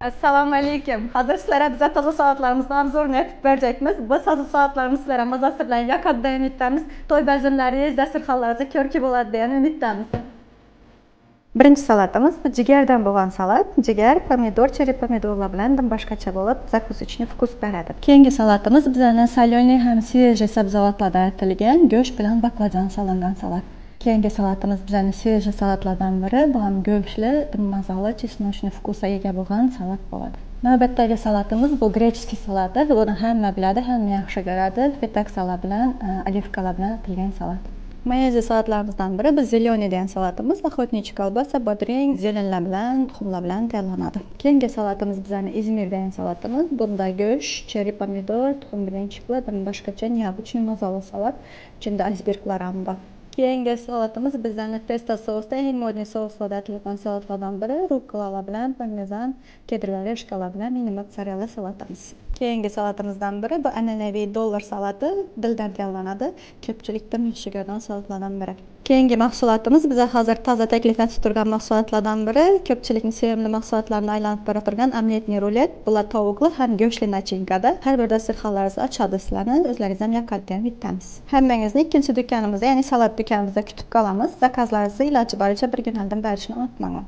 Assalamu alaykum. Hozir sizlarga biza toza salatlarimizni obzorini etib berəcəkmiz. Bu toza salatlarımız sizlərə mazasırlayan yakadda ümidlərimiz, toy bəzimləri, dasturxanlarınızda körkü болады deyə ümidlərimiz. Birinci salatımız bu cigerdən bo'lgan salat. Ciger, pomidor, çeri pomidorlar bilan boshqacha bo'lib, zakusочный vkus beradi. Keyingi salatımız bizlarning solyoniy ham svejiy sabzavotlardan yaratilgan go'sht bilan baklajan solingan salat. Keyingi salatımız bizlarning svejiy salatlardan biri. Bu ham go'shtli, mazali, chesnochniy vkusga ega bo'lgan salat bo'ladi. Navbatdagi salatımız bu grechskiy salati. Buni hamma biladi, hamma yaxshi ko'radi. Fitak salat bilan, olivkalar bilan yapilgan salat. Mayonezli salatlarimizdan biri bu zeleniy degan salatimiz. Охотничий kolbasa, bodring, zelenlar bilan, tuxumlar bilan tayyorlanadi. Keyingi salatimiz bizlarning Izmir degan salatimiz. Bunda go'sht, cheri pomidor, tuxum bilan chiplar, boshqacha neobычный mazali salat. Ichida iceberglar ham bor. Keyingi salatimiz bizlarning pesto sosda eng modniy souslarda atilgan salatlardan biri. Rukola bilan, parmezan, kedrlar, reshkalar bilan mini mozzarella salatimiz. Keyingi salatimizdan biri bu an'anaviy dollar salati, dildan tayyorlanadi. Ko'pchilikdan yaxshi ko'rgan salatlardan biri. Keyingi mahsulotimiz biza hozir toza taklif etib turgan mahsulotlardan biri. Ko'pchilikning sevimli mahsulotlarini aylanib bora turgan omletli rulet. Bular tovuqli ham go'shtli nachinkada. Har bir dasturxonlaringizni ochadi sizlarni. O'zlaringiz ham yoqadigan bitamiz. Hammangizni ikkinchi do'konimizda, ya'ni salat do'konimizda kutib qolamiz. Zakazlaringizni iloji boricha bir kun oldin berishni unutmang.